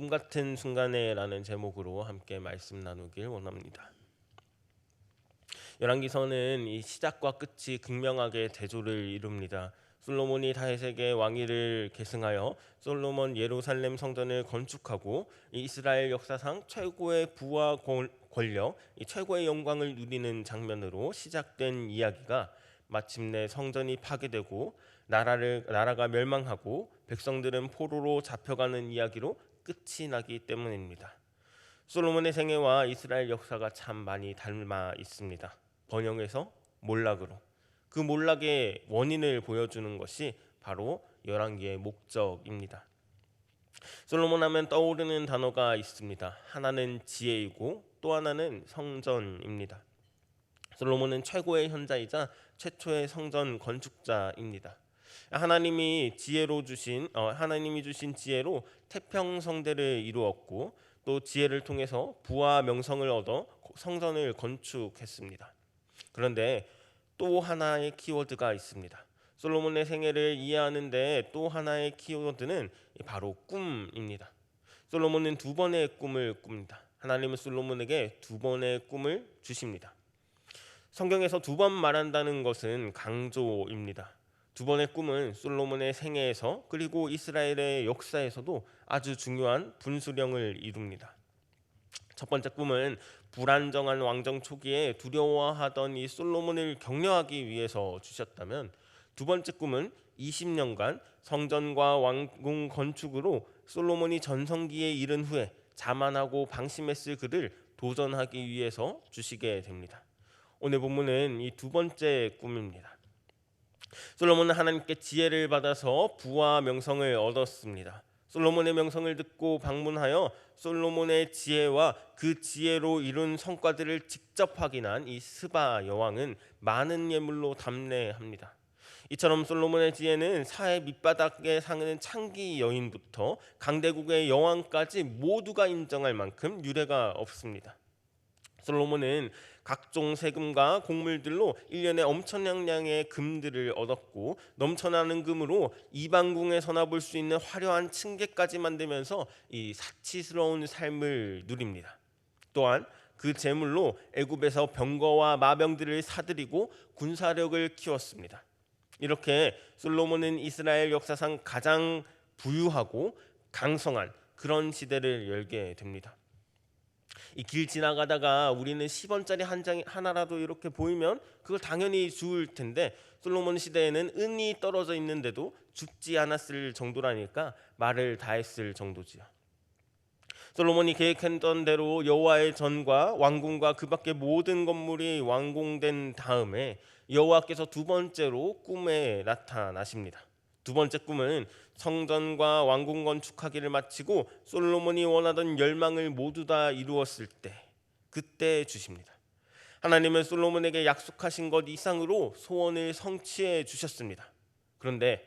꿈같은 순간에라는 제목으로 함께 말씀 나누길 원합니다. 열왕기서는 이 시작과 끝이 극명하게 대조를 이룹니다. 솔로몬이 다윗에게 왕위를 계승하여 솔로몬 예루살렘 성전을 건축하고 이스라엘 역사상 최고의 부와 권력, 최고의 영광을 누리는 장면으로 시작된 이야기가 마침내 성전이 파괴되고 나라가 멸망하고 백성들은 포로로 잡혀가는 이야기로 끝이 나기 때문입니다. 솔로몬의 생애와 이스라엘 역사가 참 많이 닮아 있습니다. 번영에서 몰락으로, 그 몰락의 원인을 보여주는 것이 바로 열왕기의 목적입니다. 솔로몬 하면 떠오르는 단어가 있습니다. 하나는 지혜이고 또 하나는 성전입니다. 솔로몬은 최고의 현자이자 최초의 성전 건축자입니다. 하나님이 주신 지혜로 태평성대를 이루었고 또 지혜를 통해서 부와 명성을 얻어 성전을 건축했습니다. 그런데 또 하나의 키워드가 있습니다. 솔로몬의 생애를 이해하는데 또 하나의 키워드는 바로 꿈입니다. 솔로몬은 두 번의 꿈을 꿉니다. 하나님은 솔로몬에게 두 번의 꿈을 주십니다. 성경에서 두 번 말한다는 것은 강조입니다. 두 번의 꿈은 솔로몬의 생애에서 그리고 이스라엘의 역사에서도 아주 중요한 분수령을 이룹니다. 첫 번째 꿈은 불안정한 왕정 초기에 두려워하던 이 솔로몬을 격려하기 위해서 주셨다면, 두 번째 꿈은 20년간 성전과 왕궁 건축으로 솔로몬이 전성기에 이른 후에 자만하고 방심했을 그를 도전하기 위해서 주시게 됩니다. 오늘 본문은 이 두 번째 꿈입니다. 솔로몬은 하나님께 지혜를 받아서 부와 명성을 얻었습니다. 솔로몬의 명성을 듣고 방문하여 솔로몬의 지혜와 그 지혜로 이룬 성과들을 직접 확인한 이 스바 여왕은 많은 예물로 담례합니다. 이처럼 솔로몬의 지혜는 사해 밑바닥에 사는 창기 여인부터 강대국의 여왕까지 모두가 인정할 만큼 유례가 없습니다. 솔로몬은 각종 세금과 곡물들로 1년에 엄청난 양의 금들을 얻었고, 넘쳐나는 금으로 이방궁에서나 볼 수 있는 화려한 층계까지 만들면서 이 사치스러운 삶을 누립니다. 또한 그 재물로 애굽에서 병거와 마병들을 사들이고 군사력을 키웠습니다. 이렇게 솔로몬은 이스라엘 역사상 가장 부유하고 강성한 그런 시대를 열게 됩니다. 이 길 지나가다가 우리는 10원짜리 한 장 하나라도 이렇게 보이면 그걸 당연히 주울 텐데, 솔로몬 시대에는 은이 떨어져 있는데도 줍지 않았을 정도라니까 말을 다 했을 정도지요. 솔로몬이 계획했던 대로 여호와의 전과 왕궁과 그 밖의 모든 건물이 완공된 다음에 여호와께서 두 번째로 꿈에 나타나십니다. 두 번째 꿈은 성전과 왕궁 건축하기를 마치고 솔로몬이 원하던 열망을 모두 다 이루었을 때, 그때 주십니다. 하나님은 솔로몬에게 약속하신 것 이상으로 소원을 성취해 주셨습니다. 그런데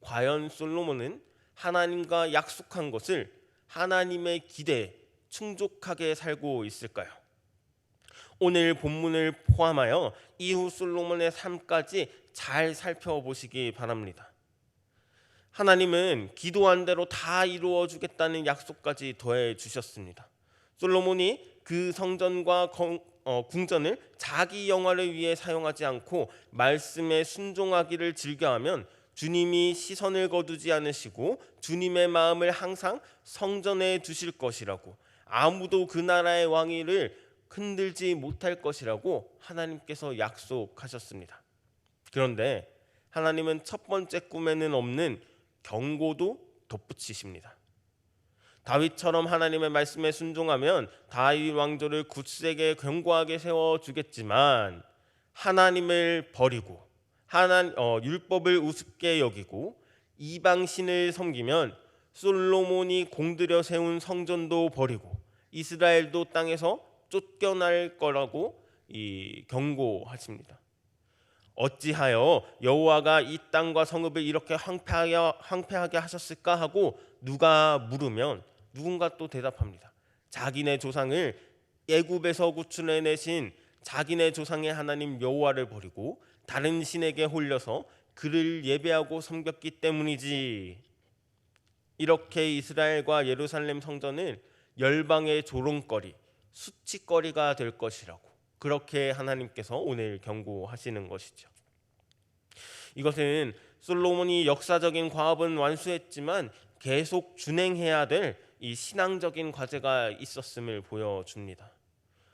과연 솔로몬은 하나님과 약속한 것을 하나님의 기대에 충족하게 살고 있을까요? 오늘 본문을 포함하여 이후 솔로몬의 삶까지 잘 살펴보시기 바랍니다. 하나님은 기도한 대로 다 이루어 주겠다는 약속까지 더해 주셨습니다. 솔로몬이 그 성전과 궁전을 자기 영화를 위해 사용하지 않고 말씀에 순종하기를 즐겨하면 주님이 시선을 거두지 않으시고 주님의 마음을 항상 성전에 두실 것이라고, 아무도 그 나라의 왕위를 흔들지 못할 것이라고 하나님께서 약속하셨습니다. 그런데 하나님은 첫 번째 꿈에는 없는 경고도 덧붙이십니다. 다윗처럼 하나님의 말씀에 순종하면 다윗 왕조를 굳세게 견고하게 세워주겠지만, 하나님을 버리고 율법을 우습게 여기고 이방신을 섬기면 솔로몬이 공들여 세운 성전도 버리고 이스라엘도 땅에서 쫓겨날 거라고 경고하십니다. 어찌하여 여호와가 이 땅과 성읍을 이렇게 황폐하게 하셨을까 하고 누가 물으면 누군가 또 대답합니다. 자기네 조상을 애굽에서 구출해내신 자기네 조상의 하나님 여호와를 버리고 다른 신에게 홀려서 그를 예배하고 섬겼기 때문이지. 이렇게 이스라엘과 예루살렘 성전은 열방의 조롱거리, 수치거리가 될 것이라고, 그렇게 하나님께서 오늘 경고하시는 것이죠. 이것은 솔로몬이 역사적인 과업은 완수했지만 계속 준행해야 될 이 신앙적인 과제가 있었음을 보여줍니다.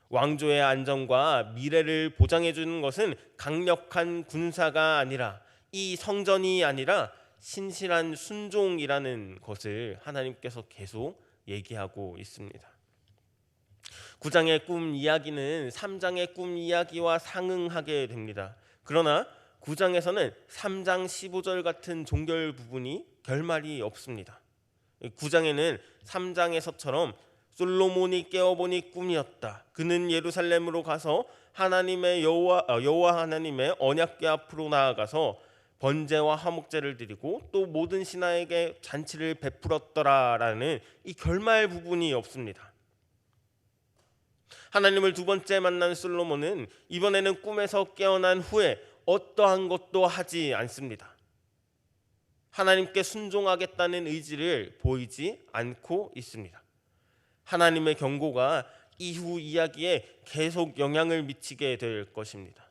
왕조의 안정과 미래를 보장해 주는 것은 강력한 군사가 아니라, 이 성전이 아니라 신실한 순종이라는 것을 하나님께서 계속 얘기하고 있습니다. 9장의 꿈 이야기는 3장의 꿈 이야기와 상응하게 됩니다. 그러나 9장에서는 3장 15절 같은 종결 부분이 결말이 없습니다. 9장에는 3장에서처럼 솔로몬이 깨어보니 꿈이었다. 그는 예루살렘으로 가서 하나님의 여호와 하나님의 언약궤 앞으로 나아가서 번제와 화목제를 드리고 또 모든 신하에게 잔치를 베풀었더라라는 이 결말 부분이 없습니다. 하나님을 두 번째 만난 솔로몬은 이번에는 꿈에서 깨어난 후에 어떠한 것도 하지 않습니다. 하나님께 순종하겠다는 의지를 보이지 않고 있습니다. 하나님의 경고가 이후 이야기에 계속 영향을 미치게 될 것입니다.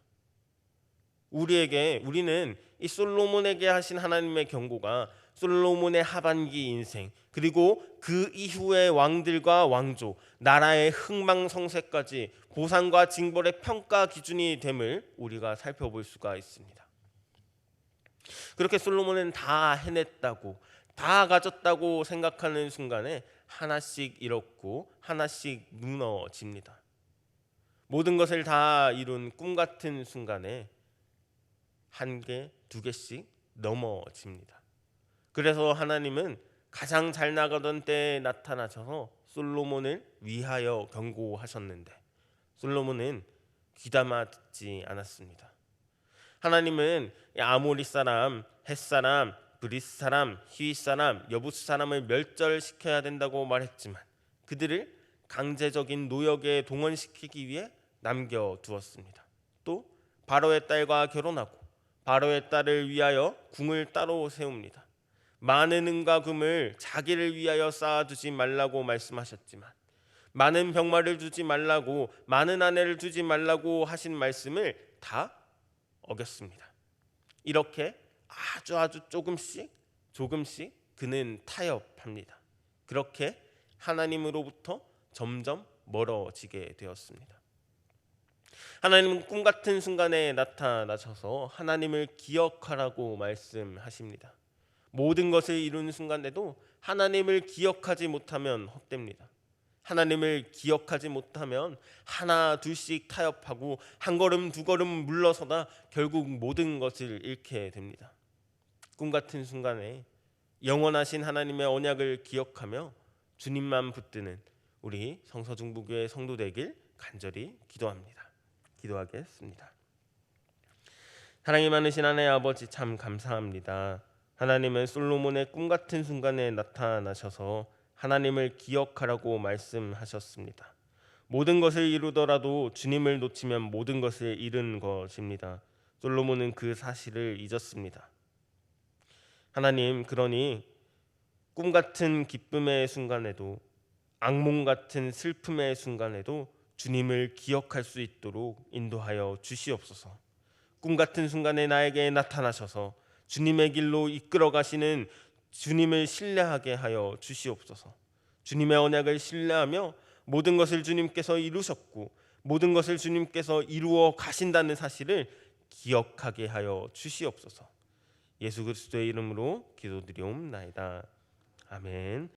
우리는 이 솔로몬에게 하신 하나님의 경고가 솔로몬의 하반기 인생, 그리고 그 이후의 왕들과 왕조, 나라의 흥망성쇠까지 보상과 징벌의 평가 기준이 됨을 우리가 살펴볼 수가 있습니다. 그렇게 솔로몬은 다 해냈다고, 다 가졌다고 생각하는 순간에 하나씩 잃었고 하나씩 무너집니다. 모든 것을 다 이룬 꿈 같은 순간에 한 개, 두 개씩 넘어집니다. 그래서 하나님은 가장 잘 나가던 때에 나타나셔서 솔로몬을 위하여 경고하셨는데 솔로몬은 귀담아 듣지 않았습니다. 하나님은 아모리 사람, 헷 사람, 브리스 사람, 히윗 사람, 여부스 사람을 멸절시켜야 된다고 말했지만 그들을 강제적인 노역에 동원시키기 위해 남겨두었습니다. 또 바로의 딸과 결혼하고 바로의 딸을 위하여 궁을 따로 세웁니다. 많은 은과 금을 자기를 위하여 쌓아두지 말라고 말씀하셨지만 많은 병마를 두지 말라고, 많은 아내를 두지 말라고 하신 말씀을 다 어겼습니다. 이렇게 아주 조금씩 그는 타협합니다. 그렇게 하나님으로부터 점점 멀어지게 되었습니다. 하나님은 꿈 같은 순간에 나타나셔서 하나님을 기억하라고 말씀하십니다. 모든 것을 이루는 순간에도 하나님을 기억하지 못하면 헛됩니다. 하나님을 기억하지 못하면 하나 둘씩 타협하고 한 걸음 두 걸음 물러서다 결국 모든 것을 잃게 됩니다. 꿈 같은 순간에 영원하신 하나님의 언약을 기억하며 주님만 붙드는 우리 성서중부교회 성도 되길 간절히 기도합니다. 기도하겠습니다. 사랑이 많으신 하나님 아버지, 참 감사합니다. 하나님은 솔로몬의 꿈 같은 순간에 나타나셔서 하나님을 기억하라고 말씀하셨습니다. 모든 것을 이루더라도 주님을 놓치면 모든 것을 잃은 것입니다. 솔로몬은 그 사실을 잊었습니다. 하나님, 그러니 꿈 같은 기쁨의 순간에도 악몽 같은 슬픔의 순간에도 주님을 기억할 수 있도록 인도하여 주시옵소서. 꿈 같은 순간에 나에게 나타나셔서 주님의 길로 이끌어 가시는 주님을 신뢰하게 하여 주시옵소서. 주님의 언약을 신뢰하며 모든 것을 주님께서 이루셨고 모든 것을 주님께서 이루어 가신다는 사실을 기억하게 하여 주시옵소서. 예수 그리스도의 이름으로 기도드리옵나이다. 아멘.